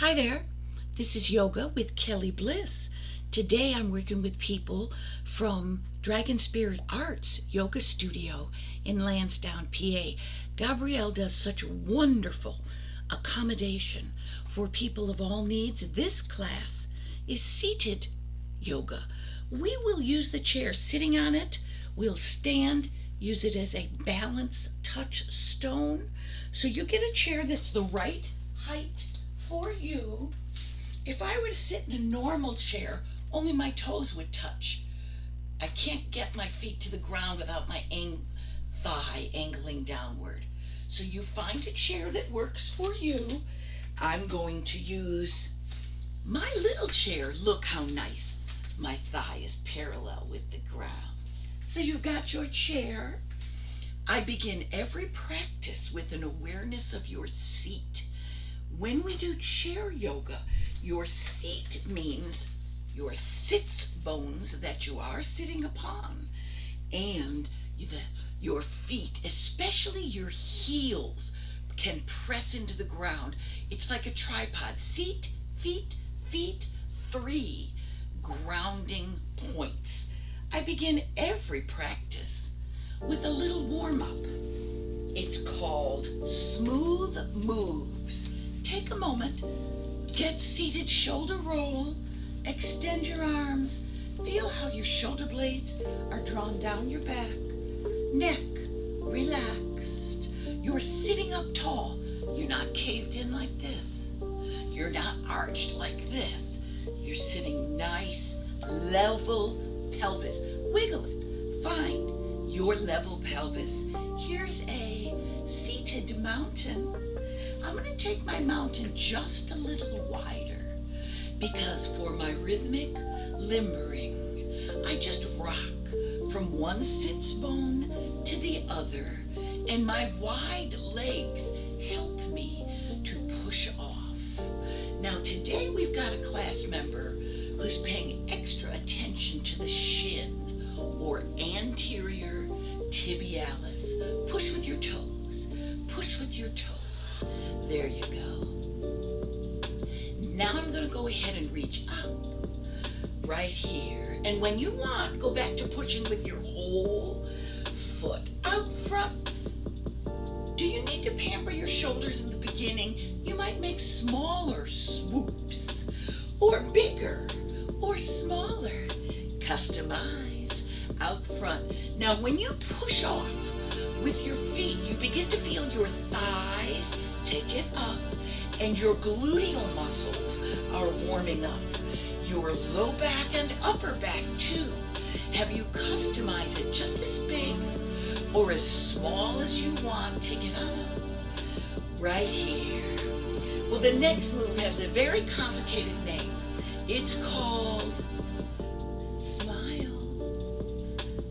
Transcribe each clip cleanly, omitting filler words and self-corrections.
Hi there, this is Yoga with Kelly Bliss. Today I'm working with people from Dragon Spirit Arts Yoga Studio in Lansdowne, PA. Gabrielle does such wonderful accommodation for people of all needs. This class is seated yoga. We will use the chair sitting on it. We'll stand, use it as a balance touchstone. So you get a chair that's the right height for you. If I were to sit in a normal chair, only my toes would touch. I can't get my feet to the ground without my thigh angling downward. So you find a chair that works for you. I'm going to use my little chair. Look how nice. My thigh is parallel with the ground. So you've got your chair. I begin every practice with an awareness of your seat. When we do chair yoga, your seat means your sits bones that you are sitting upon, and your feet, especially your heels, can press into the ground. It's like a tripod. Seat, feet, feet, 3 grounding points. I begin every practice with a little warm-up. It's called Smooth Moves. Take a moment, get seated, shoulder roll, extend your arms, feel how your shoulder blades are drawn down your back, neck relaxed. You're sitting up tall. You're not caved in like this. You're not arched like this. You're sitting nice, level pelvis. Wiggle it. Find your level pelvis. Here's a seated mountain. I'm going to take my mountain just a little wider because for my rhythmic limbering, I just rock from one sits bone to the other, and my wide legs help me to push off. Now today we've got a class member who's paying extra attention to the shin or anterior tibialis. Push with your toes. Push with your toes. There you go. Now I'm going to go ahead and reach up right here. And when you want, go back to pushing with your whole foot out front. Do you need to pamper your shoulders in the beginning? You might make smaller swoops or bigger or smaller. Customize out front. Now when you push off with your feet, you begin to feel your thighs take it up, and your gluteal muscles are warming up. Your low back and upper back too. Have you customized it just as big or as small as you want? Take it up right here. Well, the next move has a very complicated name. It's called Smile,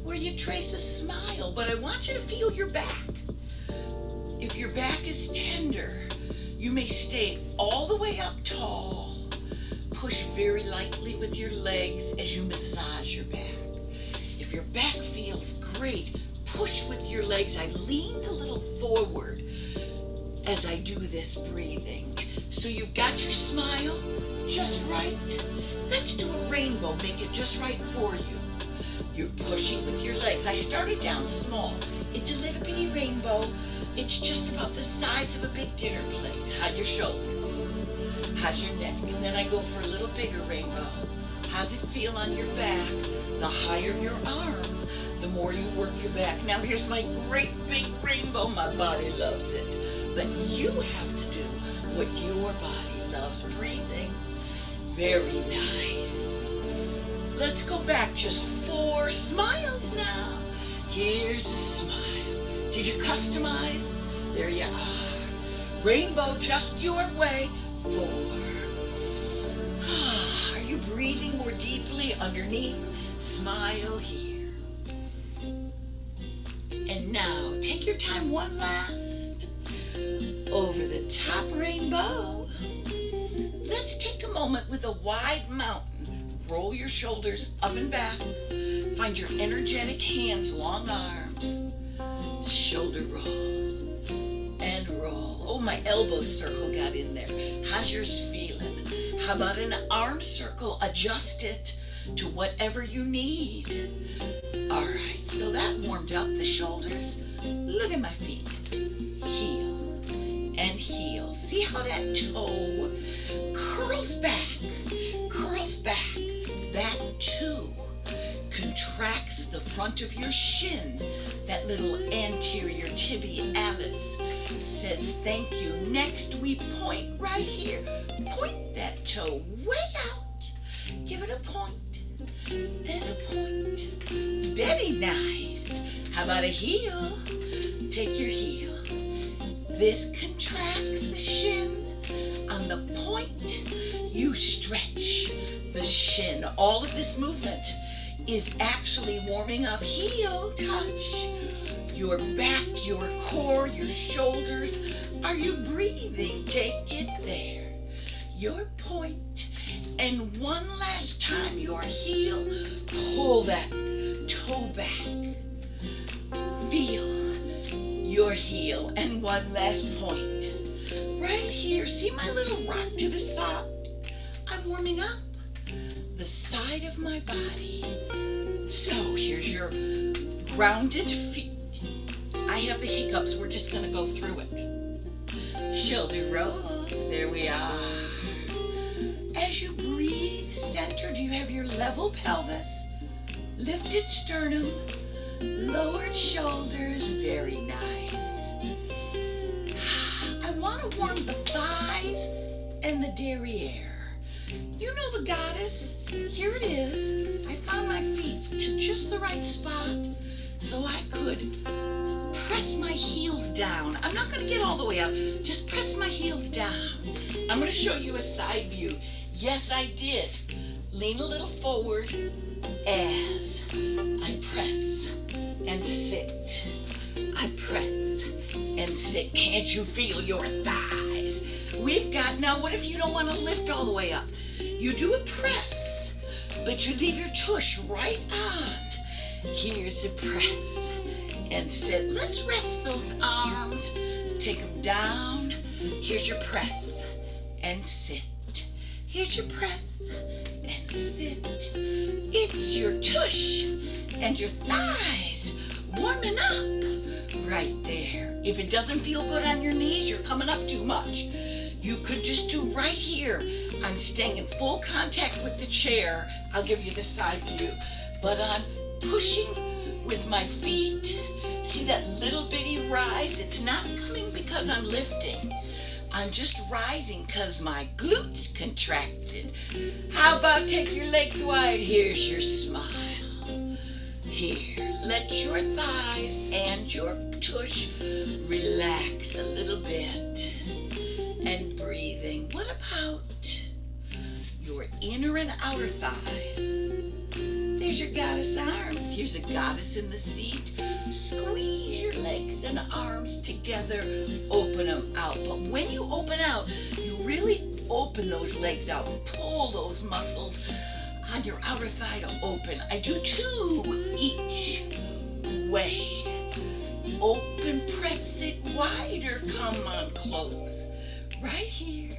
where you trace a smile, but I want you to feel your back. If your back is tender, you may stay all the way up tall. Push very lightly with your legs as you massage your back. If your back feels great, push with your legs. I leaned a little forward as I do this breathing. So you've got your smile just right. Let's do a rainbow. Make it just right for you. You're pushing with your legs. I started down small. It's a little bitty rainbow. It's just about the size of a big dinner plate. How's your shoulders? How's your neck? And then I go for a little bigger rainbow. How's it feel on your back? The higher your arms, the more you work your back. Now here's my great big rainbow. My body loves it. But you have to do what your body loves. Breathing. Very nice. Let's go back just 4 smiles now. Here's a smile. Did you customize? There you are. Rainbow just your way. 4. Are you breathing more deeply underneath? Smile here. And now, take your time, one last. Over the top rainbow. Let's take a moment with a wide mountain. Roll your shoulders up and back. Find your energetic hands, long arms. Shoulder roll and roll. Oh, my elbow circle got in there. How's yours feeling? How about an arm circle? Adjust it to whatever you need. All right, so that warmed up the shoulders. Look at my feet. Heel and heel. See how that toe curls back, curls back. That too contracts the front of your shin. That little anterior tibialis says thank you. Next we point right here. Point that toe way out. Give it a point and a point. Very nice. How about a heel? Take your heel. This contracts the shin. On the point, you stretch the shin. All of this movement is actually warming up. Heel touch. Your back, your core, your shoulders. Are you breathing? Take it there. Your point. And one last time, your heel. Pull that toe back. Feel your heel. And one last point. Right here. See my little rock to the side? I'm warming up the side of my body. So here's your grounded feet. I have the hiccups. We're just going to go through it. Shoulder rolls. There we are. As you breathe, center. Do you have your level pelvis? Lifted sternum. Lowered shoulders. Very nice. I want to warm the thighs and the derriere. You know the goddess? Here it is. I found my feet to just the right spot so I could press my heels down. I'm not going to get all the way up. Just press my heels down. I'm going to show you a side view. Yes, I did. Lean a little forward as I press and sit. I press and sit. Can't you feel your thighs? We've got, now what if you don't want to lift all the way up? You do a press, but you leave your tush right on. Here's a press and sit. Let's rest those arms. Take them down. Here's your press and sit. Here's your press and sit. It's your tush and your thighs warming up right there. If it doesn't feel good on your knees, you're coming up too much. You could just do right here. I'm staying in full contact with the chair. I'll give you the side view. But I'm pushing with my feet. See that little bitty rise? It's not coming because I'm lifting. I'm just rising because my glutes contracted. How about take your legs wide? Here's your smile. Here, let your thighs and your tush relax a little bit. And breathing. What about your inner and outer thighs? There's your goddess arms. Here's a goddess in the seat. Squeeze your legs and arms together. Open them out. But when you open out, you really open those legs out. Pull those muscles on your outer thigh to open. I do two each way. Open, press it wider. Come on, close. Right here.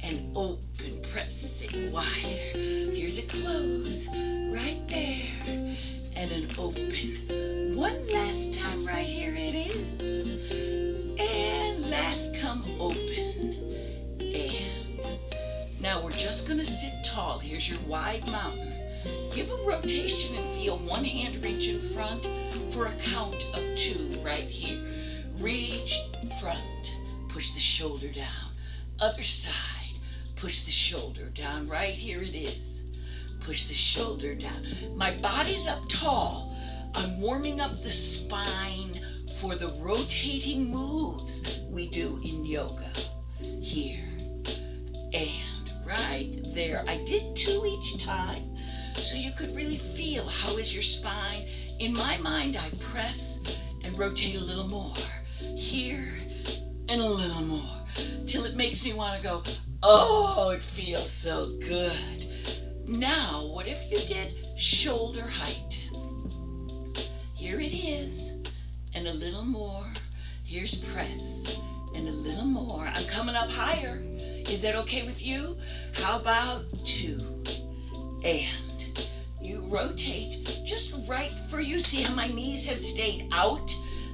And open, press it wider. Here's a close. Right there. And an open. One last time right here it is. And last come open. And now we're just going to sit tall. Here's your wide mountain. Give a rotation and feel one hand reach in front for a count of 2 right here. Reach front. Push the shoulder down. Other side. Push the shoulder down. Right here it is. Push the shoulder down. My body's up tall. I'm warming up the spine for the rotating moves we do in yoga. Here. And right there. I did 2 each time so you could really feel how is your spine. In my mind, I press and rotate a little more. Here and a little more. Till it makes me want to go, oh, it feels so good. Now, what if you did shoulder height? Here it is, and a little more. Here's press And a little more. I'm coming up higher. Is that okay with you? How about 2? And you rotate just right for you. See how my knees have stayed out?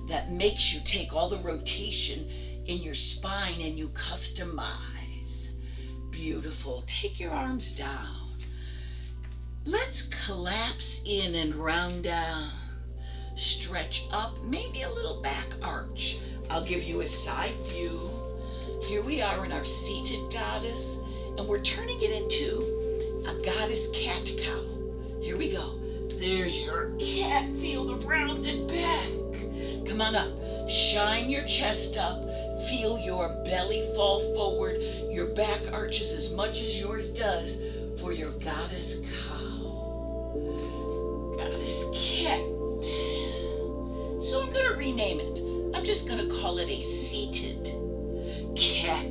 That makes you take all the rotation in your spine and you customize. Beautiful. Take your arms down. Let's collapse in and round down. Stretch up, maybe a little back arch. I'll give you a side view. Here we are in our seated goddess, and we're turning it into a goddess cat-cow. Here we go. There's your cat. Feel the rounded back. Come on up. Shine your chest up. Feel your belly fall forward. Your back arches as much as yours does for your goddess cow. Goddess cat. So I'm going to rename it. I'm just going to call it a seated cat.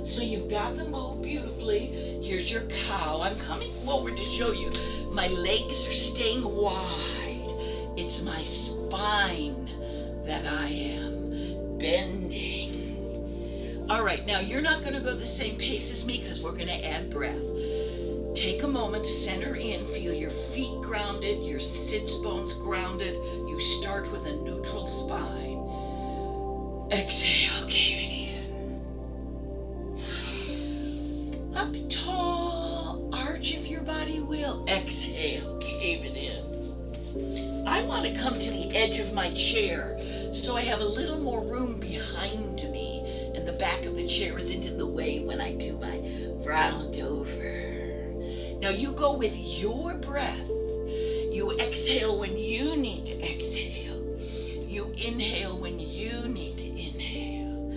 So you've got them moved beautifully. Here's your cow. I'm coming forward to show you. My legs are staying wide. It's my spine that I am bending. All right, now you're not going to go the same pace as me because we're going to add breath. Take a moment, center in, feel your feet grounded, your sits bones grounded. You start with a neutral spine. Exhale, cave it in. Up tall, arch if your body will. Exhale, cave it in. I want to come to the edge of my chair so I have a little more room behind me and the back of the chair isn't in the way when I do my round over. Now you go with your breath. You exhale when you need to exhale. You inhale when you need to inhale.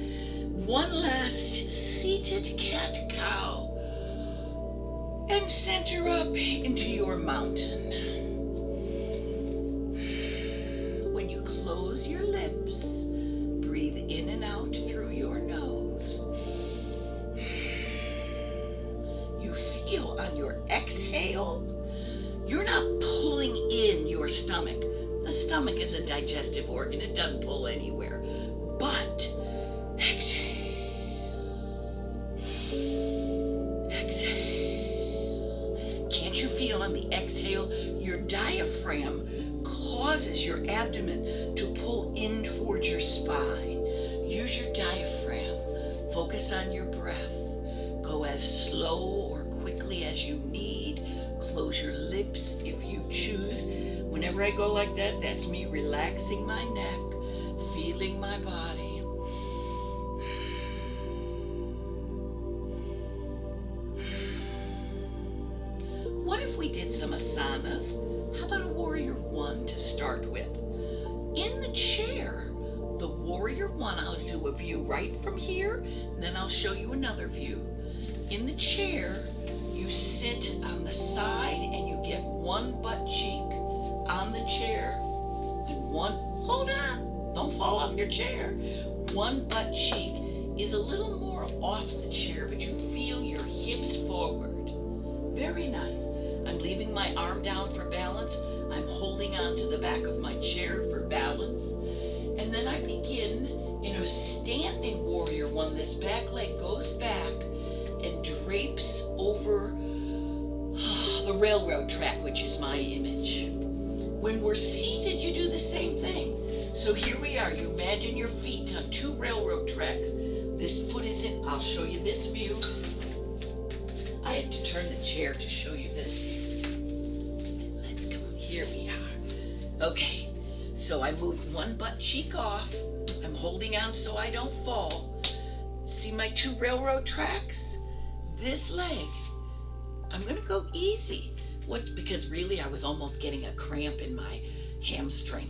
One last seated cat-cow. And center up into your mountain. When you close your lips, breathe in and out through your nose. You feel on your exhale, you're not pulling in your stomach. The stomach is a digestive organ. It doesn't pull anywhere. But exhale. Exhale. Can't you feel on the exhale, your diaphragm causes your abdomen to pull in towards your spine. Use your diaphragm. Focus on your breath. Go as slow or quickly as you need. Close your lips if you choose. Whenever I go like that, that's me relaxing my neck, feeling my body. What if we did some asanas? How about a warrior one to start with? In the chair, the warrior one, I'll do a view right from here, and then I'll show you another view. In the chair, you sit on the side and you get one butt cheek on the chair and one, hold on, don't fall off your chair. One butt cheek is a little more off the chair, but you feel your hips forward. Very nice. I'm leaving my arm down for balance. I'm holding on to the back of my chair for balance. And then I begin in a standing warrior one. This back leg goes back and drapes over the railroad track, which is my image. When we're seated, you do the same thing. So here we are. You imagine your feet on 2 railroad tracks. This foot is in. I'll show you this view. I have to turn the chair to show you this view. Let's go. Here we are. Okay. So I moved one butt cheek off. I'm holding on so I don't fall. See my 2 railroad tracks? This leg, I'm going to go easy. Because really I was almost getting a cramp in my hamstring.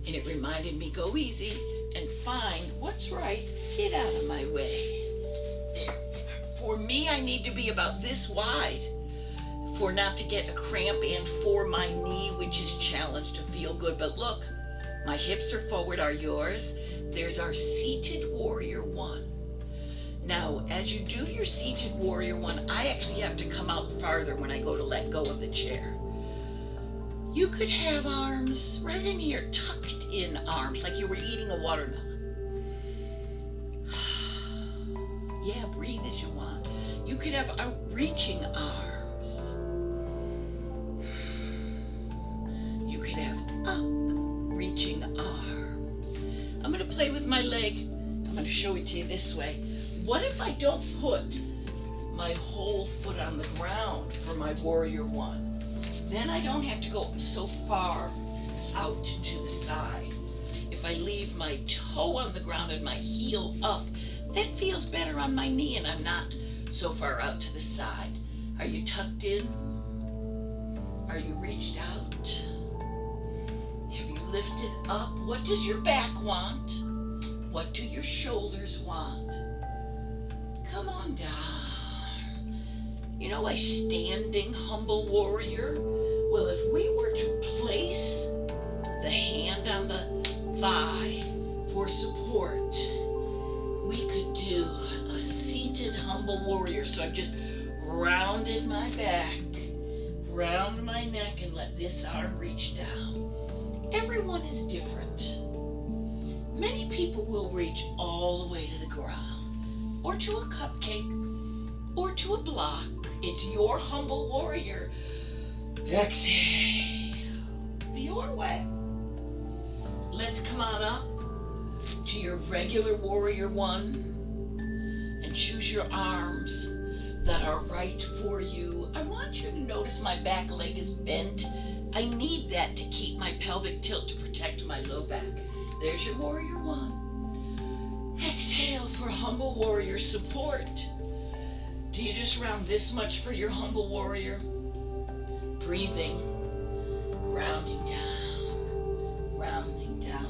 And it reminded me, go easy and find what's right. Get out of my way. There. For me, I need to be about this wide for not to get a cramp and for my knee, which is challenged, to feel good. But look, my hips are forward. Are yours? There's our seated warrior one. Now, as you do your seated warrior one, I actually have to come out farther when I go to let go of the chair. You could have arms right in here, tucked in arms, like you were eating a watermelon. Yeah, breathe as you want. You could have outreaching arms. You could have up-reaching arms. I'm going to play with my leg. I'm going to show it to you this way. What if I don't put my whole foot on the ground for my warrior one? Then I don't have to go so far out to the side. If I leave my toe on the ground and my heel up, that feels better on my knee and I'm not so far out to the side. Are you tucked in? Are you reached out? Have you lifted up? What does your back want? What do your shoulders want? Come on down. You know, a standing humble warrior? Well, if we were to place the hand on the thigh for support, we could do a seated humble warrior. So I've just rounded my back, round my neck, and let this arm reach down. Everyone is different. Many people will reach all the way to the ground, or to a cupcake, or to a block. It's your humble warrior. Exhale. Your way. Let's come on up to your regular warrior one and choose your arms that are right for you. I want you to notice my back leg is bent. I need that to keep my pelvic tilt to protect my low back. There's your warrior one. Exhale for humble warrior support. Do you just round this much for your humble warrior? Breathing, rounding down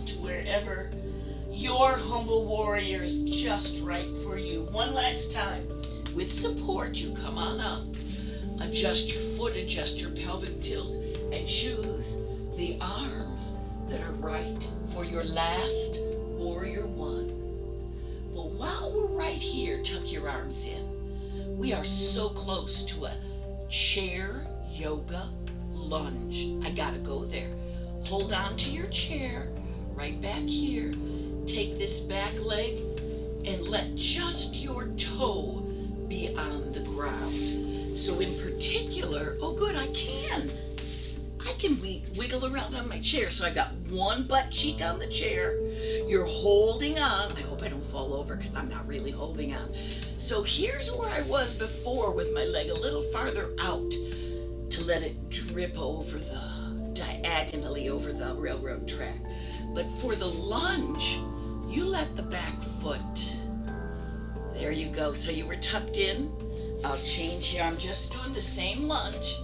to wherever your humble warrior is just right for you. One last time. With support, you come on up. Adjust your foot, adjust your pelvic tilt, and choose the arms that are right for your last warrior one. Well, while we're right here, tuck your arms in. We are so close to a chair yoga lunge. I gotta go there. Hold on to your chair right back here. Take this back leg and let just your toe be on the ground. So in particular, oh good, I can wiggle around on my chair. So I got one butt cheek on the chair. You're holding on. I hope I don't fall over because I'm not really holding on. So here's where I was before with my leg a little farther out to let it drip over diagonally over the railroad track. But for the lunge, you let the back foot. There you go. So you were tucked in. I'll change here. I'm just doing the same lunge.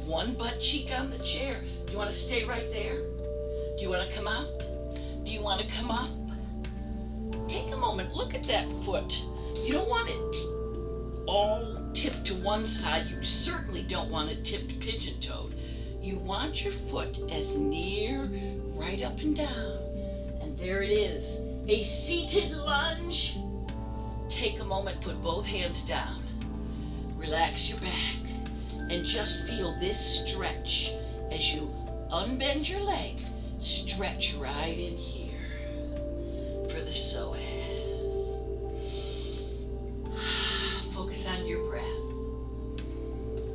One butt cheek on the chair. Do you want to stay right there? Do you want to come out? Do you want to come up? Take a moment. Look at that foot. You don't want it all tipped to one side. You certainly don't want it tipped pigeon-toed. You want your foot as near right up and down. And there it is. A seated lunge. Take a moment, put both hands down. Relax your back and just feel this stretch as you unbend your leg. Stretch right in here for the psoas. Focus on your breath.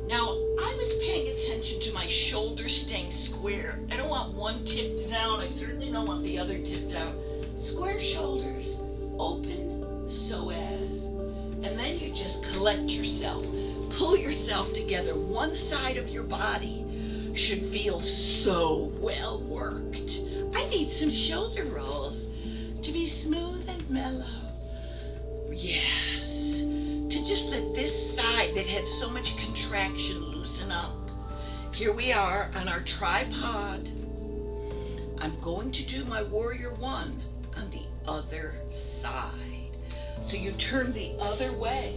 Now, I was paying attention to my shoulders staying square. I don't want one tipped down. I certainly don't want the other tipped down. Square shoulders, open psoas. And then you just collect yourself. Pull yourself together. One side of your body should feel so well worked. I need some shoulder rolls to be smooth and mellow. Yes. To just let this side that had so much contraction loosen up. Here we are on our tripod. I'm going to do my warrior one on the other side. So you turn the other way.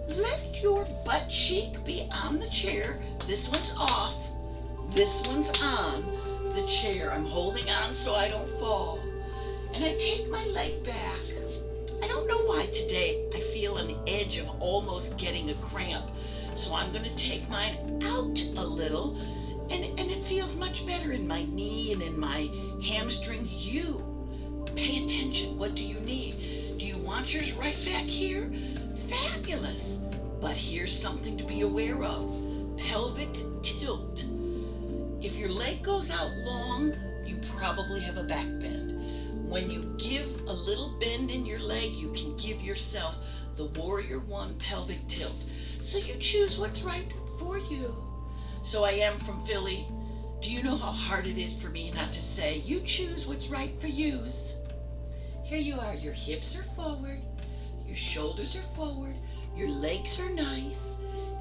Let your butt cheek be on the chair. This one's off. This one's on the chair. I'm holding on so I don't fall. And I take my leg back. I don't know why today I feel an edge of almost getting a cramp. So I'm going to take mine out a little. And it feels much better in my knee and in my hamstring. You pay attention. What do you need? Do you want yours right back here? fabulous. But here's something to be aware of. Pelvic tilt. If your leg goes out long, you probably have a back bend. When you give a little bend in your leg, you can give yourself the Warrior One pelvic tilt. So you choose what's right for you. So I am from Philly. Do you know how hard it is for me not to say, you choose what's right for yous? Here you are, your hips are forward, your shoulders are forward, your legs are nice,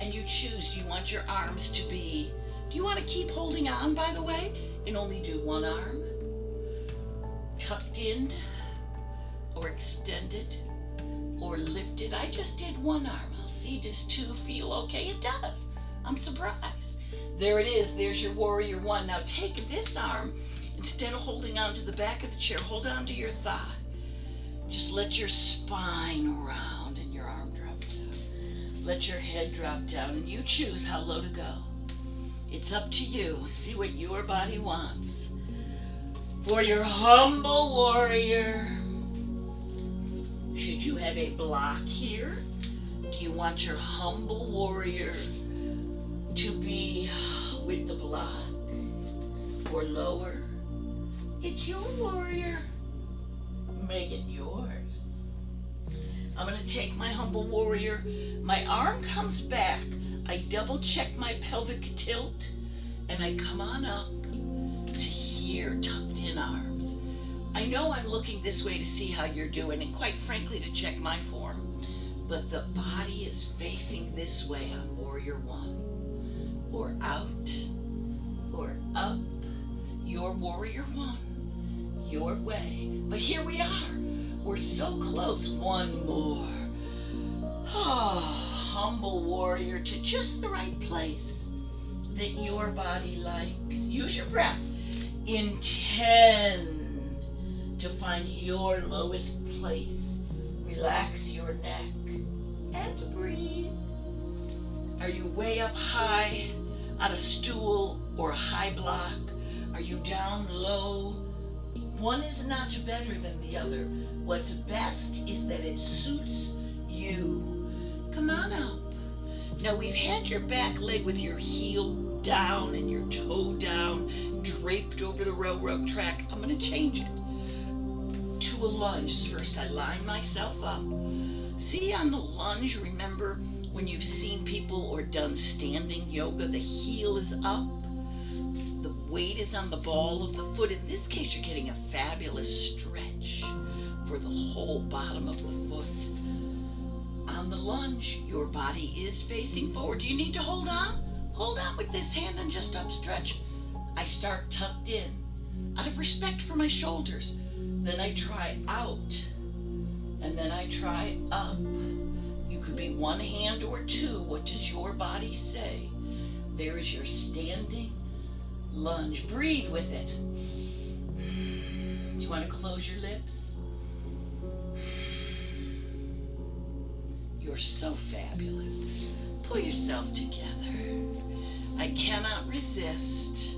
and you choose, do you want your arms to be, do you want to keep holding on, by the way, and only do one arm? Tucked in, or extended, or lifted? I just did one arm. I'll see, does two feel okay? It does. I'm surprised. There it is. There's your Warrior One. Now take this arm, instead of holding on to the back of the chair, hold on to your thigh. Just let your spine round and your arm drop down. Let your head drop down, and you choose how low to go. It's up to you. See what your body wants. For your humble warrior, should you have a block here? Do you want your humble warrior to be with the block or lower? It's your warrior. Make it yours. I'm going to take my humble warrior. My arm comes back. I double check my pelvic tilt, and I come on up to here, tucked in arms. I know I'm looking this way to see how you're doing, and quite frankly to check my form, but the body is facing this way on Warrior One, or out, or up, your Warrior One, your way. But here we are. We're so close. One more. Humble warrior to just the right place that your body likes. Use your breath. Intend to find your lowest place. Relax your neck and breathe. Are you way up high on a stool or a high block? Are you down low? One is not better than the other. What's best is that it suits you. Come on up. Now we've had your back leg with your heel down and your toe down, draped over the railroad track. I'm going to change it to a lunge. First I line myself up. See, on the lunge, remember when you've seen people or done standing yoga, the heel is up. The weight is on the ball of the foot. In this case, you're getting a fabulous stretch for the whole bottom of the foot. On the lunge, your body is facing forward. Do you need to hold on? Hold on with this hand and just upstretch. I start tucked in out of respect for my shoulders. Then I try out, and then I try up. You could be one hand or two. What does your body say? There is your standing lunge. Breathe with it. Do you want to close your lips? You're so fabulous. Pull yourself together. I cannot resist.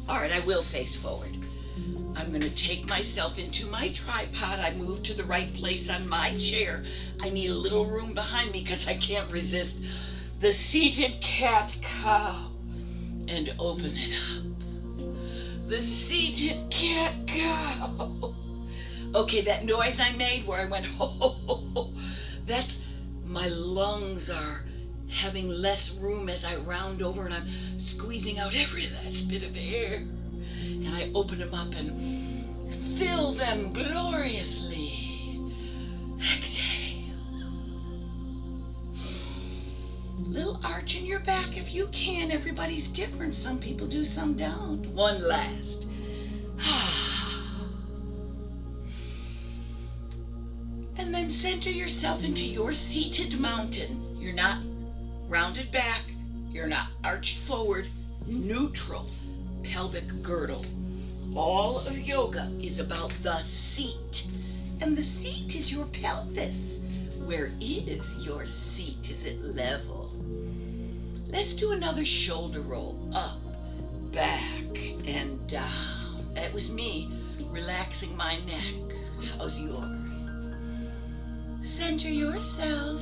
All right, I will face forward. I'm going to take myself into my tripod. I move to the right place on my chair. I need a little room behind me because I can't resist the seated cat-cow. And open it up. The seated cat-cow. Okay, that noise I made where I went, ho, ho, ho, ho, that's my lungs are having less room as I round over and I'm squeezing out every last bit of air. And I open them up and fill them gloriously. Exhale. Little arch in your back if you can. Everybody's different. Some people do, some don't. One last. And then center yourself into your seated mountain. You're not rounded back. You're not arched forward. Neutral pelvic girdle. All of yoga is about the seat. And the seat is your pelvis. Where is your seat? Is it level? Let's do another shoulder roll. Up, back, and down. That was me relaxing my neck. How's yours? Center yourself.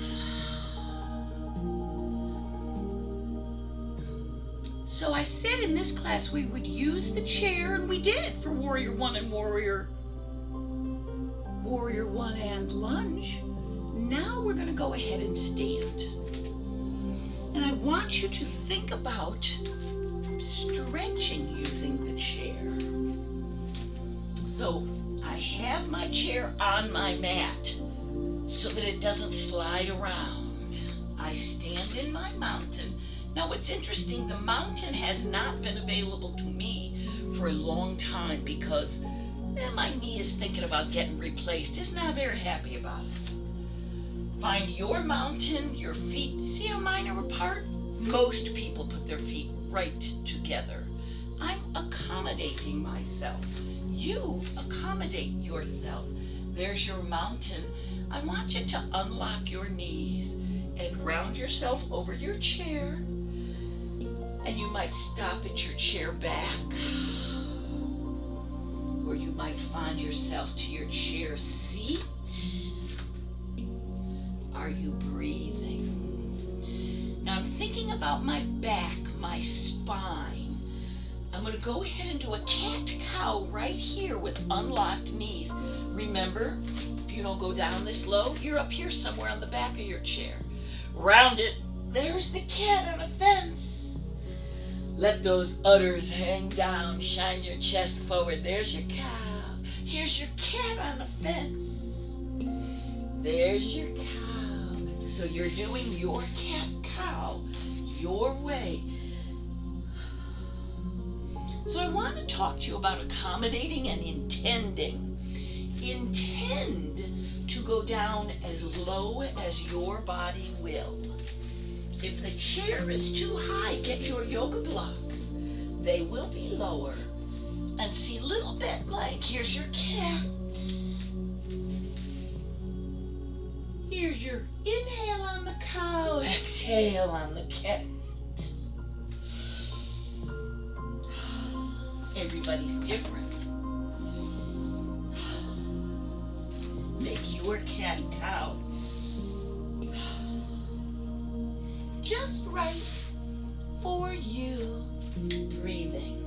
So I said in this class we would use the chair, and we did for Warrior 1 and Warrior 1 and lunge. Now we're going to go ahead and stand. And I want you to think about stretching using the chair. So I have my chair on my mat so that it doesn't slide around. I stand in my mountain. Now what's interesting, the mountain has not been available to me for a long time because my knee is thinking about getting replaced. It's not very happy about it. Find your mountain, your feet. See how mine are apart? Most people put their feet right together. I'm accommodating myself. You accommodate yourself. There's your mountain. I want you to unlock your knees and round yourself over your chair. And you might stop at your chair back. Or you might find yourself to your chair seat. Are you breathing? Now I'm thinking about my back, my spine. I'm going to go ahead and do a cat-cow right here with unlocked knees. Remember, if you don't go down this low, you're up here somewhere on the back of your chair. Round it. There's the cat on a fence. Let those udders hang down. Shine your chest forward. There's your cow. Here's your cat on a fence. There's your cow. So you're doing your cat-cow your way. So I want to talk to you about accommodating and intending. Intend to go down as low as your body will. If the chair is too high, get your yoga blocks. They will be lower. And see, little bit like, here's your cat. Here's your inhale on the cow, exhale on the cat. Everybody's different. Make your cat-cow just right for you. Breathing.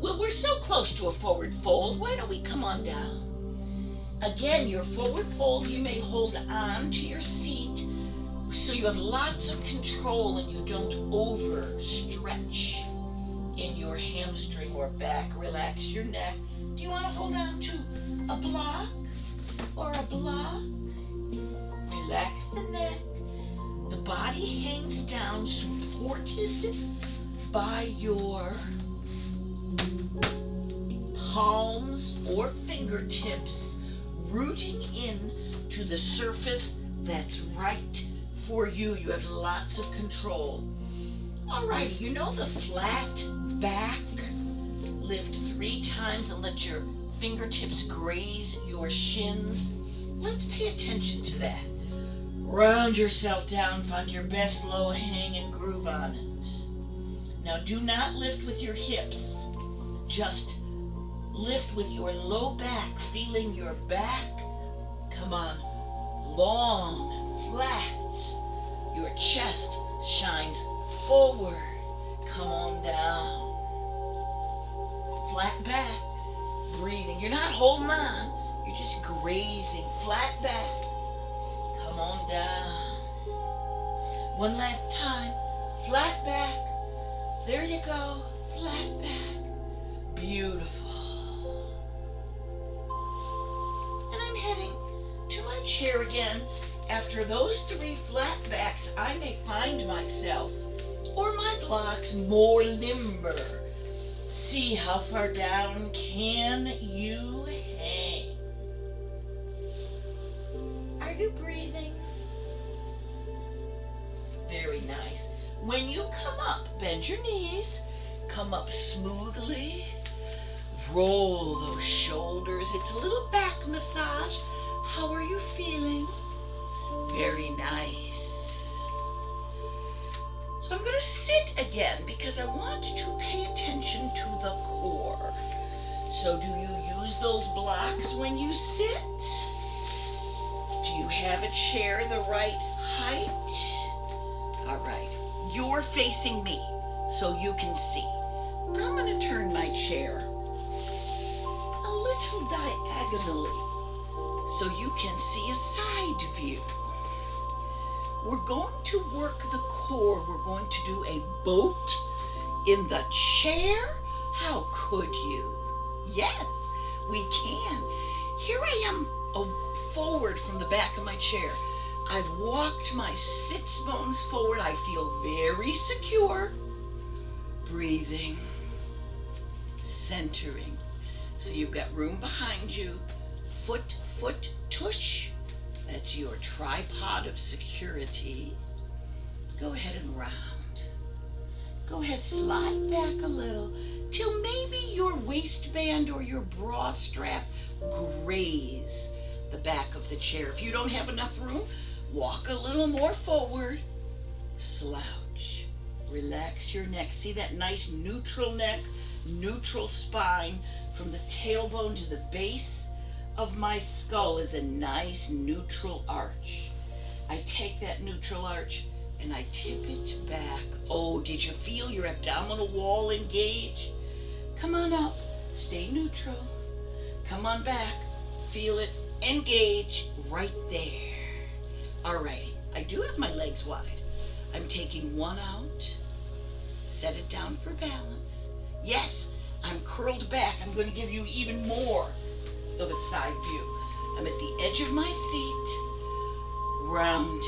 Well, we're so close to a forward fold. Why don't we come on down? Again, your forward fold, you may hold on to your seat so you have lots of control and you don't overstretch in your hamstring or back. Relax your neck. Do you want to hold on to a block or a block? Relax the neck. The body hangs down, supported by your palms or fingertips, rooting in to the surface that's right for you. You have lots of control. Alrighty, you know the flat back? Lift 3 times and let your fingertips graze your shins. Let's pay attention to that. Round yourself down, find your best low hang and groove on it. Now do not lift with your hips. Just lift with your low back, feeling your back. Come on, long, flat. Your chest shines forward. Come on down. Flat back, breathing. You're not holding on. You're just grazing. Flat back. Come on down. One last time. Flat back. There you go. Flat back. Beautiful. And I'm heading to my chair again. After those 3 flat backs, I may find myself or my blocks more limber. See how far down can you hang? Are you breathing? Very nice. When you come up, bend your knees, come up smoothly, roll those shoulders. It's a little back massage. How are you feeling? Very nice. So I'm going to sit again because I want to pay attention to the core. So do you use those blocks when you sit? Do you have a chair the right height? All right. You're facing me so you can see. I'm going to turn my chair a little diagonally so you can see a side view. We're going to work the core. We're going to do a boat in the chair. How could you? Yes, we can. Here I am forward from the back of my chair. I've walked my sits bones forward. I feel very secure. Breathing, centering. So you've got room behind you. Foot, tush. That's your tripod of security. Go ahead and round. Go ahead, slide back a little till maybe your waistband or your bra strap graze the back of the chair. If you don't have enough room, walk a little more forward. Slouch. Relax your neck. See that nice neutral neck, neutral spine from the tailbone to the base of my skull is a nice neutral arch. I take that neutral arch and I tip it back. Oh, did you feel your abdominal wall engage? Come on up, stay neutral. Come on back, feel it engage right there. All right, I do have my legs wide. I'm taking one out, set it down for balance. Yes, I'm curled back. I'm going to give you even more of a side view. I'm at the edge of my seat, rounded.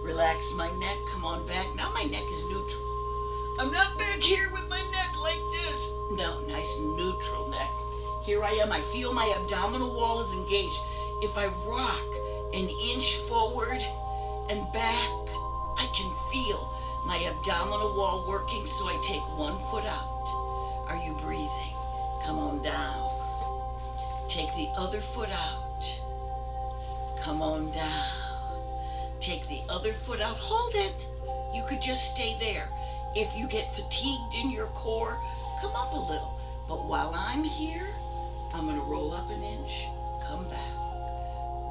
Relax my neck, come on back. Now my neck is neutral. I'm not back here with my neck like this. No, nice neutral neck. Here I am, I feel my abdominal wall is engaged. If I rock an inch forward and back, I can feel my abdominal wall working, so I take one foot out. Are you breathing? Come on down. Take the other foot out. Come on down. Take the other foot out. Hold it. You could just stay there. If you get fatigued in your core, come up a little. But while I'm here, I'm going to roll up an inch, come back,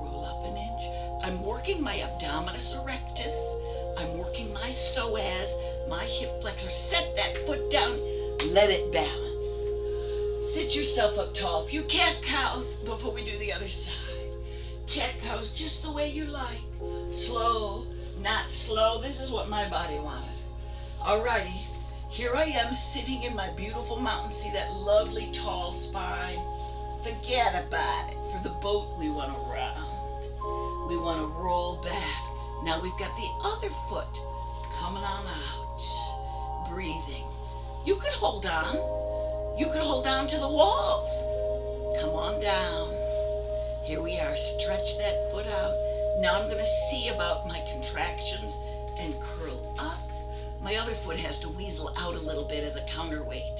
roll up an inch. I'm working my abdominis erectus. I'm working my psoas, my hip flexor. Set that foot down. Let it balance. Sit yourself up tall. A few cat cows before we do the other side. Cat cows just the way you like. Slow, not slow. This is what my body wanted. Alrighty, here I am sitting in my beautiful mountain. See that lovely tall spine? Forget about it. For the boat, we want to round. We want to roll back. Now we've got the other foot coming on out. Breathing. You could hold on. You could hold on to the walls. Come on down. Here we are. Stretch that foot out. Now I'm going to see about my contractions and curl up. My other foot has to weasel out a little bit as a counterweight.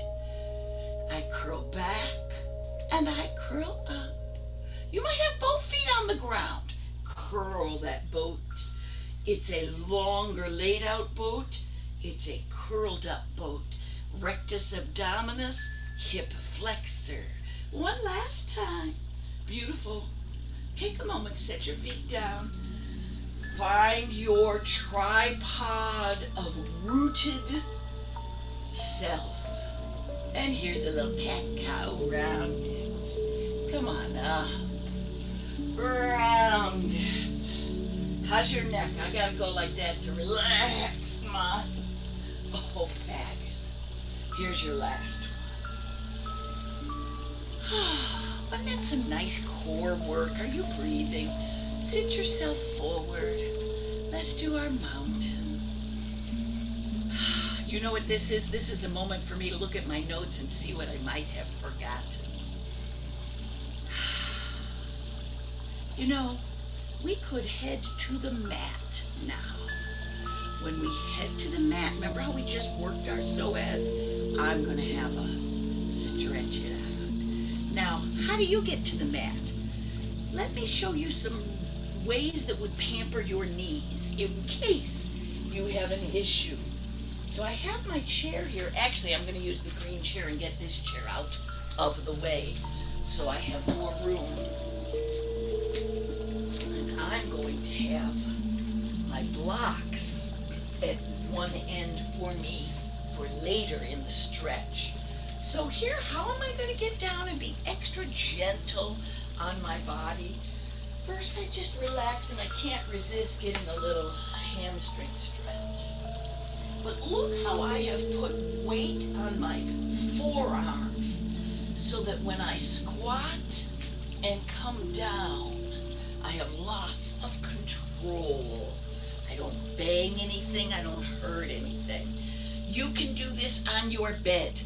I curl back and I curl up. You might have both feet on the ground. Curl that boat. It's a longer laid out boat. It's a curled up boat. Rectus abdominis, hip flexor. One last time. Beautiful. Take a moment, set your feet down. Find your tripod of rooted self. And here's a little cat-cow round it. Come on up. Round it. How's your neck? I gotta go like that to relax, my. Oh, fabulous. Here's your last one. Wasn't that some nice core work? Are you breathing? Sit yourself forward. Let's do our mountain. You know what this is? This is a moment for me to look at my notes and see what I might have forgotten. You know, we could head to the mat now. When we head to the mat, remember how we just worked our psoas? I'm going to have us stretch it out. Now, how do you get to the mat? Let me show you some ways that would pamper your knees in case you have an issue. So I have my chair here. Actually, I'm going to use the green chair and get this chair out of the way so I have more room. And I'm going to have my blocks at one end for me for later in the stretch. So here, how am I going to get down and be extra gentle on my body? First, I just relax, and I can't resist getting a little hamstring stretch. But look how I have put weight on my forearms so that when I squat and come down, I have lots of control. I don't bang anything, I don't hurt anything. You can do this on your bed.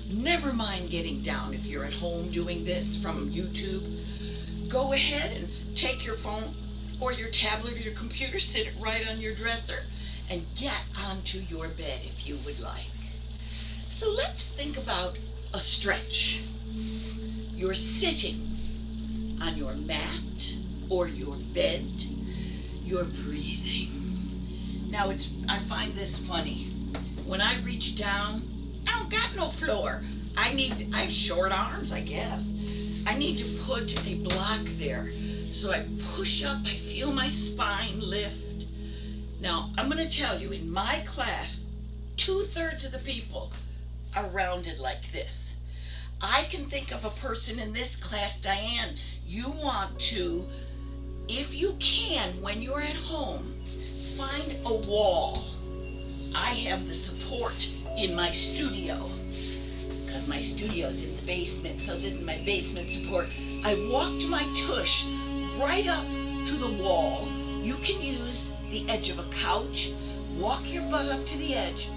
Never mind getting down if you're at home doing this from YouTube. Go ahead and take your phone or your tablet or your computer, sit it right on your dresser, and get onto your bed if you would like. So let's think about a stretch. You're sitting on your mat or your bed. You're breathing. Now I find this funny. When I reach down, I don't got no floor. I have short arms, I guess. I need to put a block there. So I push up, I feel my spine lift. Now, I'm gonna tell you, in my class, 2/3 of the people are rounded like this. I can think of a person in this class, Diane, you want to, if you can, when you're at home, find a wall. I have the support in my studio, because my studio is in the basement, so this is my basement support. I walked my tush right up to the wall. You can use the edge of a couch, walk your butt up to the edge,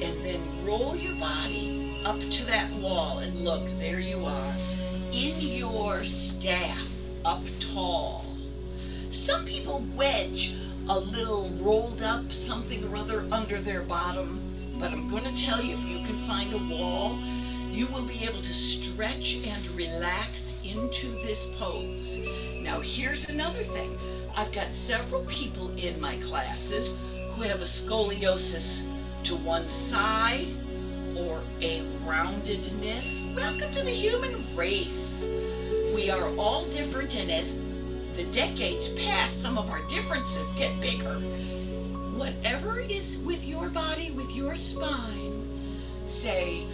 and then roll your body up to that wall, and look, there you are, in your staff, up tall. Some people wedge a little rolled up something or other under their bottom, but I'm going to tell you, if you can find a wall, you will be able to stretch and relax into this pose. Now here's another thing. I've got several people in my classes who have a scoliosis to one side or a roundedness. Welcome to the human race. We are all different, and as the decades pass, some of our differences get bigger. Whatever is with your body, with your spine, say,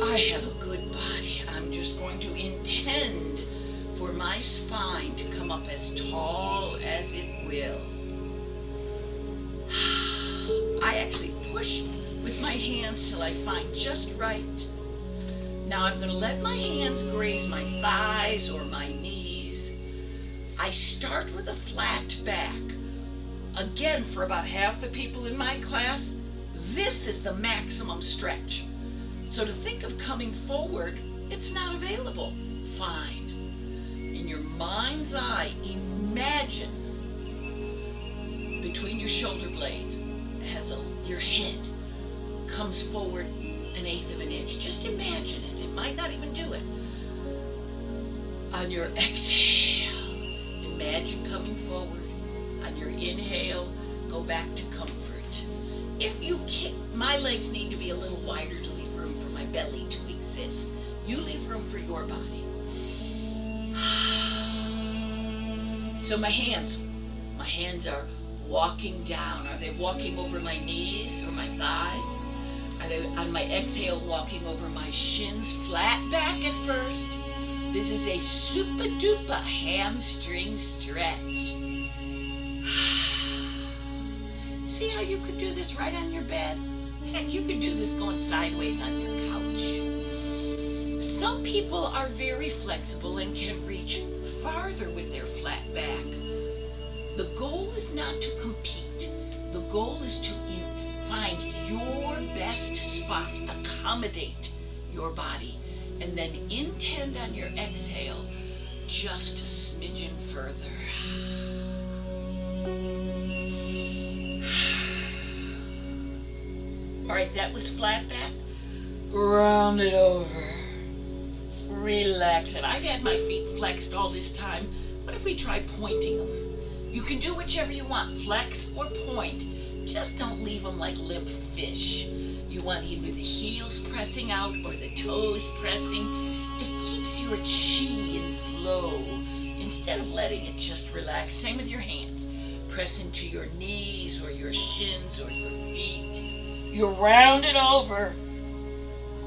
I have a good body. I'm just going to intend for my spine to come up as tall as it will. I actually push with my hands till I find just right. Now I'm going to let my hands graze my thighs or my knees. I start with a flat back. Again, for about half the people in my class, this is the maximum stretch. So to think of coming forward, it's not available. Fine. In your mind's eye, imagine between your shoulder blades, your head comes forward 1/8 of an inch. Just imagine it. It might not even do it. On your exhale, imagine coming forward. On your inhale, go back to comfort. If you can, my legs need to be a little wider to leave room for my belly to exist. You leave room for your body. So my hands are walking down. Are they walking over my knees or my thighs? Are they, on my exhale, walking over my shins, flat back at first? This is a super duper hamstring stretch. See how you could do this right on your bed? Heck, you could do this going sideways on your couch. Some people are very flexible and can reach farther with their flat back. The goal is not to compete. The goal is to find your best spot, accommodate your body, and then intend on your exhale just a smidgen further. All right, that was flat back. Round it over. Relax it. I've had my feet flexed all this time. What if we try pointing them? You can do whichever you want, flex or point. Just don't leave them like limp fish. You want either the heels pressing out or the toes pressing. It keeps your chi in flow instead instead of letting it just relax. Same with your hands. Press into your knees or your shins or your feet. You're rounded over,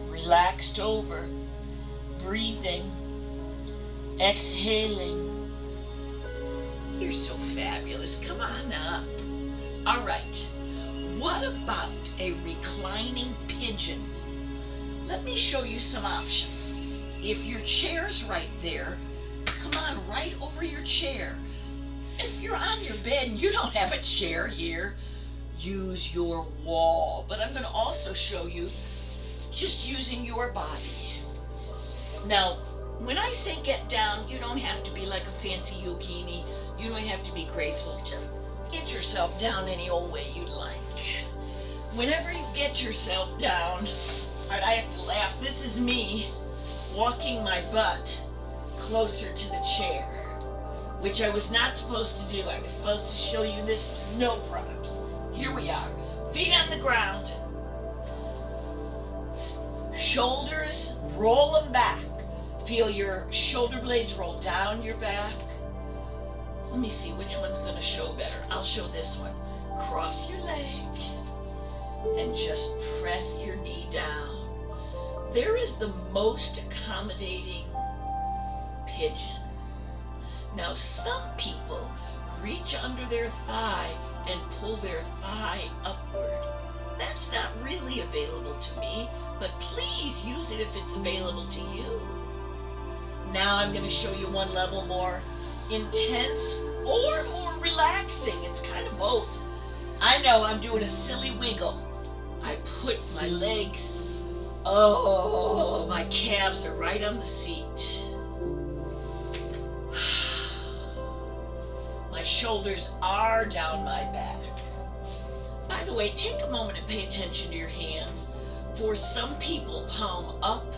relaxed over, breathing, exhaling. You're so fabulous. Come on up. All right. What about a reclining pigeon? Let me show you some options. If your chair's right there, come on right over your chair. If you're on your bed and you don't have a chair here, use your wall. But I'm going to also show you just using your body. Now, when I say get down, you don't have to be like a fancy yogini. You don't have to be graceful. Just get yourself down any old way you like. Whenever you get yourself down, I have to laugh. This is me walking my butt closer to the chair, which I was not supposed to do. I was supposed to show you this with no props. Here we are. Feet on the ground. Shoulders, roll them back. Feel your shoulder blades roll down your back. Let me see which one's going to show better. I'll show this one. Cross your leg and just press your knee down. There is the most accommodating pigeon. Now, some people reach under their thigh and pull their thigh upward. That's not really available to me, but please use it if it's available to you. Now I'm going to show you one level more intense or more relaxing. It's kind of both. I know I'm doing a silly wiggle. I put my legs, my calves are right on the seat. My shoulders are down my back. By the way, take a moment and pay attention to your hands. For some people, palm up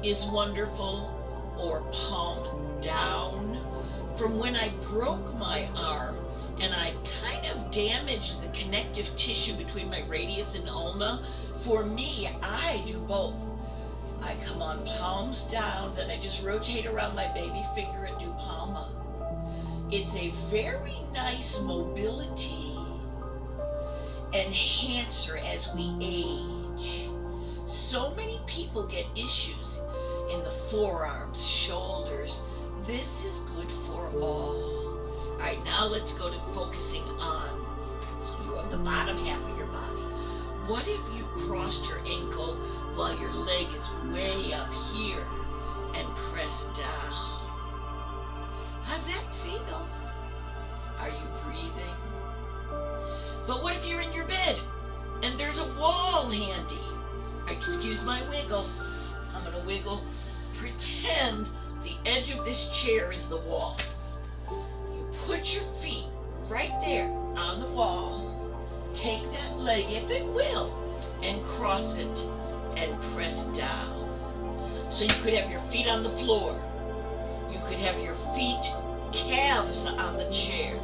is wonderful, or palm down. From when I broke my arm and I kind of damaged the connective tissue between my radius and ulna, for me, I do both. I come on palms down, then I just rotate around my baby finger and do palm up. It's a very nice mobility enhancer as we age. So many people get issues in the forearms, shoulders. This is good for all. All right, now let's go to focusing on the bottom half of your body. What if you crossed your ankle while your leg is way up here and pressed down? How's that feel? Are you breathing? But what if you're in your bed and there's a wall handy? Excuse my wiggle. I'm going to wiggle. Pretend the edge of this chair is the wall. You put your feet right there on the wall. Take that leg, if it will, and cross it and press down. So you could have your feet on the floor. You could have your feet, calves on the chair.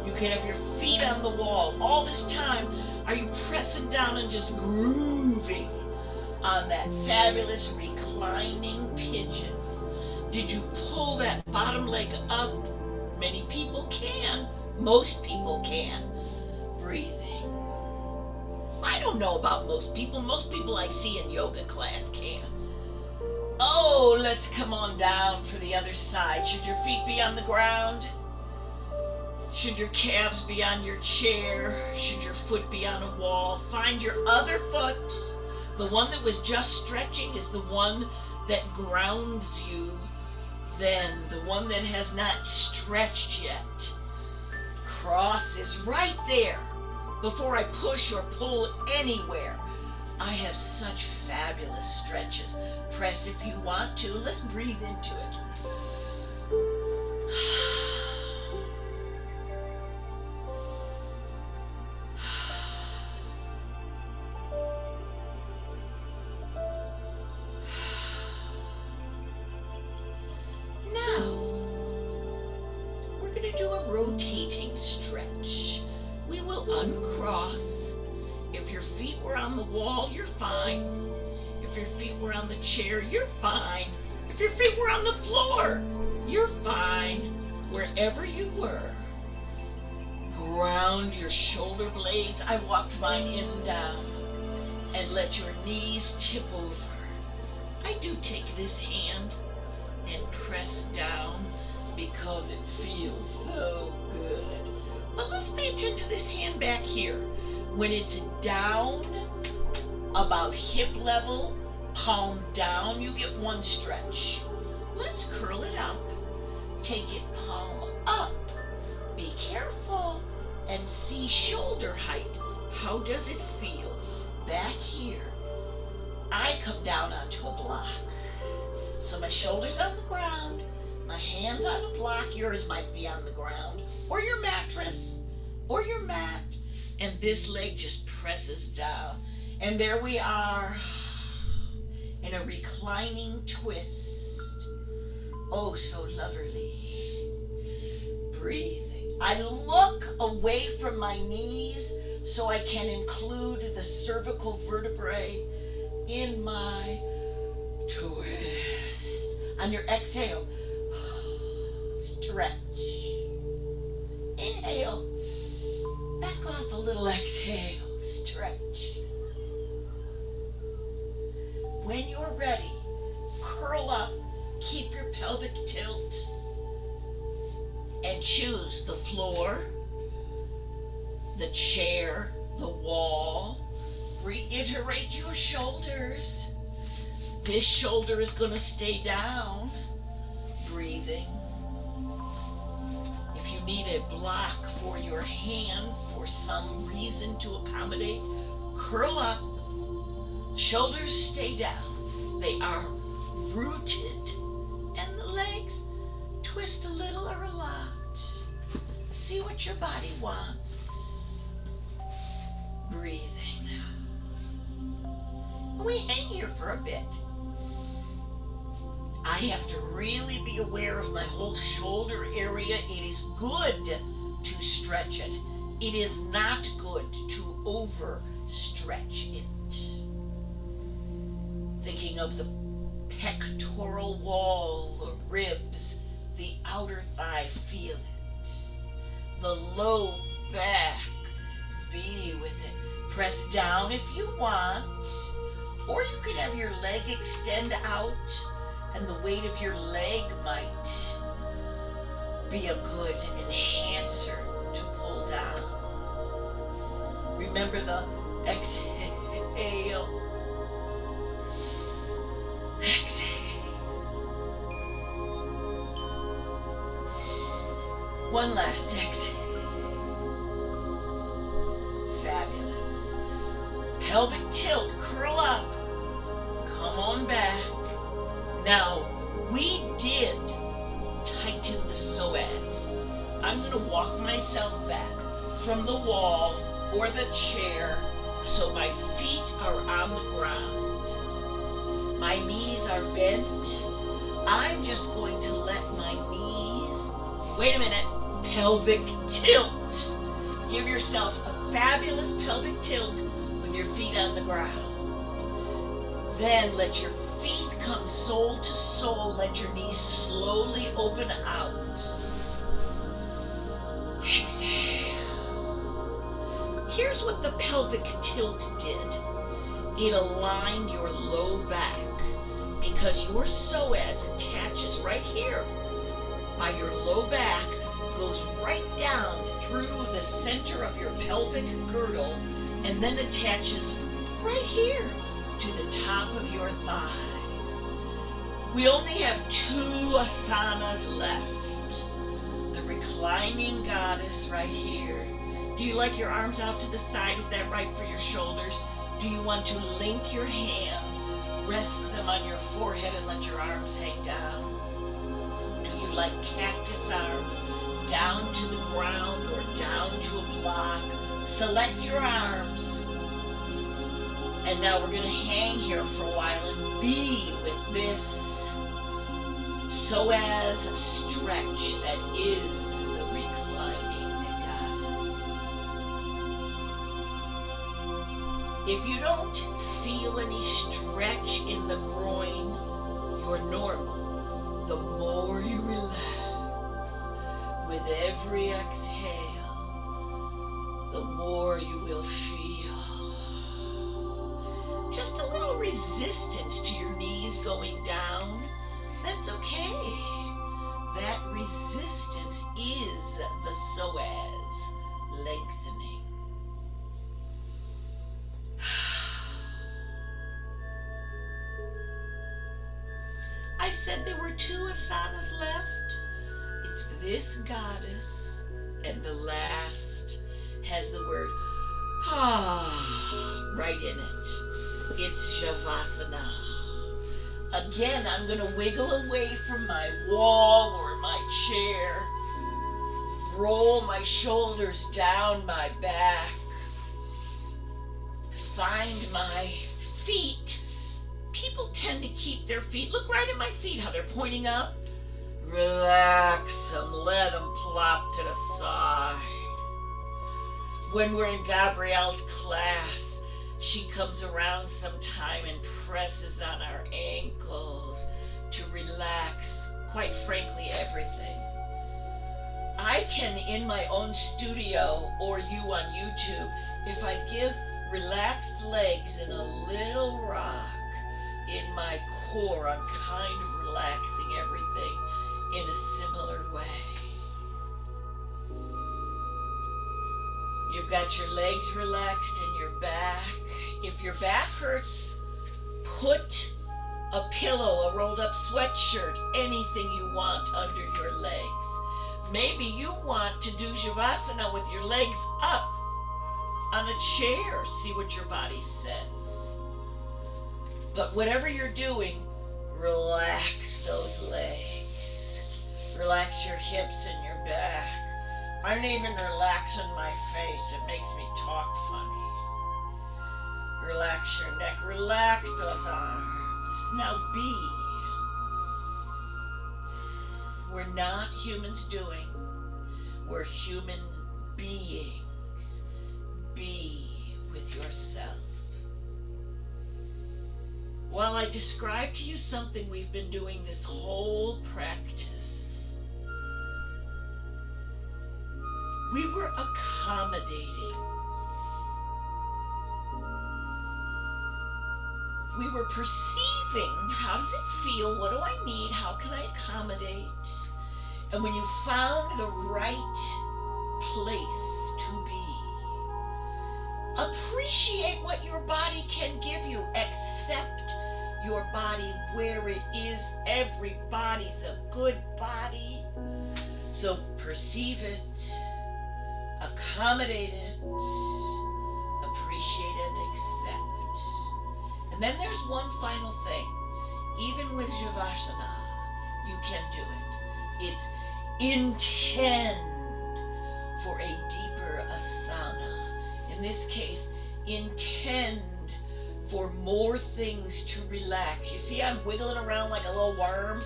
You could have your feet on the wall. All this time, are you pressing down and just grooving on that fabulous reclining pigeon? Did you pull that bottom leg up? Many people can. Most people can. Breathing. I don't know about most people. Most people I see in yoga class can. Oh, let's come on down for the other side. Should your feet be on the ground? Should your calves be on your chair? Should your foot be on a wall? Find your other foot. The one that was just stretching is the one that grounds you. Then the one that has not stretched yet. Cross is right there. Before I push or pull anywhere, I have such fabulous stretches. Press if you want to. Let's breathe into it. Now, we're going to do a rotating stretch. We will uncross. If your feet were on the wall, you're fine. If your feet were on the chair, you're fine. If your feet were on the floor, you're fine. wherever you were, ground your shoulder blades. I walked mine in and down. And let your knees tip over. I do take this hand and press down because it feels so good. But let's pay attention to this hand back here. When it's down about hip level, palm down, you get one stretch. Let's curl it up. Take it palm up. Be careful and see shoulder height. How does it feel? Back here, I come down onto a block. So my shoulder's on the ground, my hand's on a block, yours might be on the ground, or your mattress, or your mat, and this leg just presses down. And there we are, in a reclining twist. Oh, so lovely. Breathing. I look away from my knees so I can include the cervical vertebrae in my twist. On your exhale, stretch. Inhale, back off a little, exhale, stretch. When you're ready, curl up, keep your pelvic tilt, and choose the floor, the chair, the wall. Reiterate your shoulders. This shoulder is going to stay down. Breathing. If you need a block for your hand for some reason to accommodate, curl up. Shoulders stay down. They are rooted. And the legs twist a little or a lot. See what your body wants. Breathing. We hang here for a bit. I have to really be aware of my whole shoulder area. It is good to stretch it. It is not good to overstretch it. Thinking of the pectoral wall, the ribs, the outer thigh, feel it. The low back, be with it. Press down if you want, or you could have your leg extend out, and the weight of your leg might be a good enhancer to pull down. Remember the exhale. Exhale. One last exhale. Fabulous. Pelvic tilt, curl up. Come on back. Now, we did tighten the psoas. I'm going to walk myself back from the wall or the chair so my feet are on the ground. My knees are bent. I'm just going to let my knees, wait a minute, pelvic tilt. Give yourself a fabulous pelvic tilt with your feet on the ground. Then let your feet come sole to sole. Let your knees slowly open out. Exhale. Here's what the pelvic tilt did. It aligned your low back because your psoas attaches right here by your low back, goes right down through the center of your pelvic girdle, and then attaches right here to the top of your thighs. We only have 2 asanas left. The reclining goddess right here. Do you like your arms out to the side? Is that right for your shoulders? Do you want to link your hands, rest them on your forehead and let your arms hang down? Do you like cactus arms down to the ground or down to a block? Select your arms. And now we're going to hang here for a while and be with this psoas stretch that is the reclining goddess. If you don't feel any stretch in the groin, you're normal. The more you relax, with every exhale, the more you will feel just a little resistance to your knees going down. That's okay. That resistance is the psoas lengthening. I said there were 2 asanas left. It's this goddess, and the last has the word right in it. It's Shavasana. Again, I'm going to wiggle away from my wall or my chair, roll my shoulders down my back, find my feet. People tend to keep their feet, look right at my feet, how they're pointing up. Relax them, let them plop to the side. When we're in Gabrielle's class, she comes around sometime and presses on our ankles to relax, quite frankly, everything. I can, in my own studio or you on YouTube, if I give relaxed legs and a little rock in my core, I'm kind of relaxing everything in a similar way. You've got your legs relaxed and your back. If your back hurts, put a pillow, a rolled up sweatshirt, anything you want under your legs. Maybe you want to do Shavasana with your legs up on a chair. See what your body says. But whatever you're doing, relax those legs. Relax your hips and your back. I'm even relaxing my face. It makes me talk funny. Relax your neck. Relax those arms. Now be. We're not humans doing. We're humans beings. Be with yourself. While I describe to you something we've been doing this whole practice, we were accommodating. We were perceiving, how does it feel? What do I need? How can I accommodate? And when you found the right place to be, appreciate what your body can give you. Accept your body where it is. Every body's a good body. So perceive it, accommodate it, appreciate and accept. And then there's one final thing. Even with Shavasana, you can do it. It's intend for a deeper asana. In this case, intend for more things to relax. You see, I'm wiggling around like a little worm.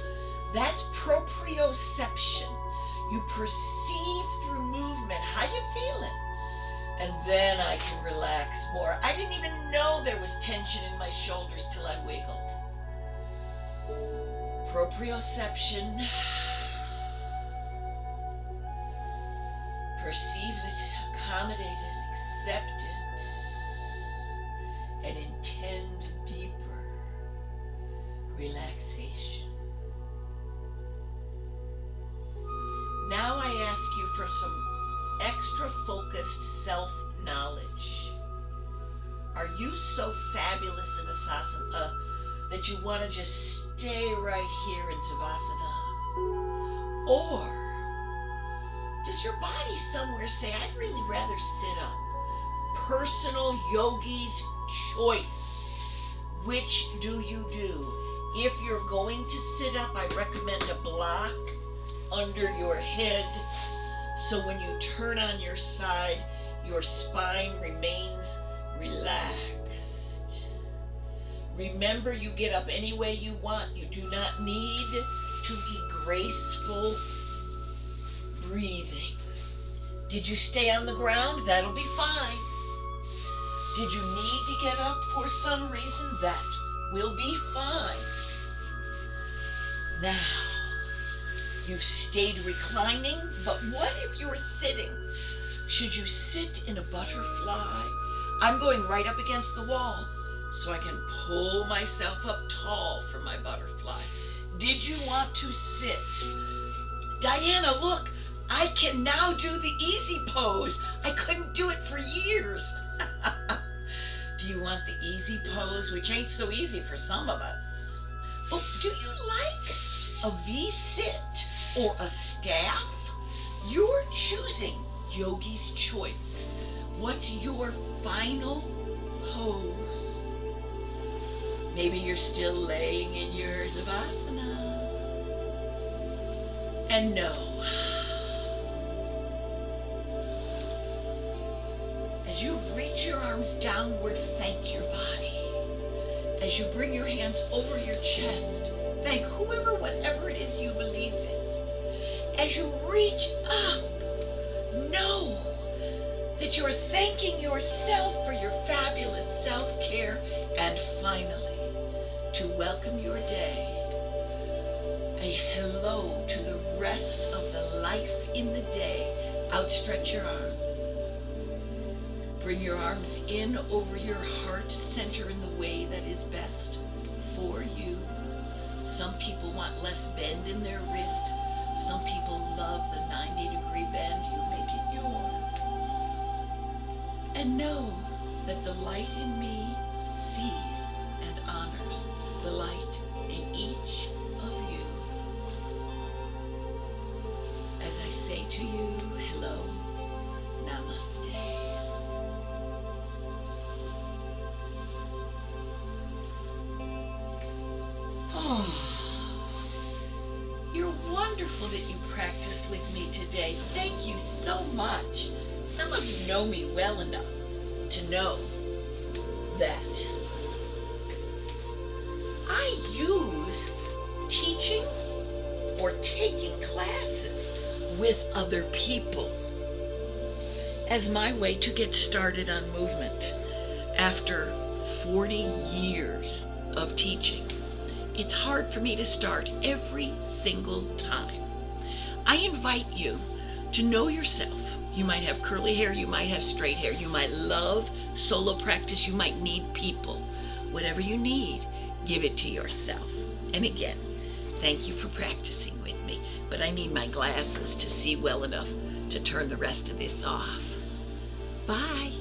That's proprioception. You perceive through movement. How you feeling? And then I can relax more. I didn't even know there was tension in my shoulders till I wiggled. Proprioception. Perceive it, accommodate it, accept it, and intend deeper relaxation. Now I ask you for some extra focused self-knowledge. Are you so fabulous in asasana that you want to just stay right here in savasana? Or does your body somewhere say, I'd really rather sit up? Personal yogi's choice. Which do you do? If you're going to sit up, I recommend a block under your head, so when you turn on your side, your spine remains relaxed. Remember, you get up any way you want. You do not need to be graceful breathing. Did you stay on the ground? That'll be fine. Did you need to get up for some reason? That will be fine. Now, You've stayed reclining, but what if you're sitting? Should you sit in a butterfly? I'm going right up against the wall so I can pull myself up tall for my butterfly. Did you want to sit? Diana, look, I can now do the easy pose. I couldn't do it for years. Do you want the easy pose, which ain't so easy for some of us? Oh, do you like a V-sit or a staff? You're choosing Yogi's choice. What's your final pose? Maybe you're still laying in your asana. And no. As you reach your arms downward, thank your body. As you bring your hands over your chest, thank whoever, whatever it is you believe in. As you reach up, know that you're thanking yourself for your fabulous self-care. And finally, to welcome your day, a hello to the rest of the life in the day. Outstretch your arms. Bring your arms in over your heart center in the way that is best for you. Some people want less bend in their wrist. Some people love the 90-degree bend. You make it yours. And know that the light in me sees and honors the light in each of you. As I say to you, hello, namaste. You're wonderful that you practiced with me today. Thank you so much. Some of you know me well enough to know that I use teaching or taking classes with other people as my way to get started on movement after 40 years of teaching. It's hard for me to start every single time. I invite you to know yourself. You might have curly hair, you might have straight hair, you might love solo practice, you might need people. Whatever you need, give it to yourself. And again, thank you for practicing with me, but I need my glasses to see well enough to turn the rest of this off. Bye.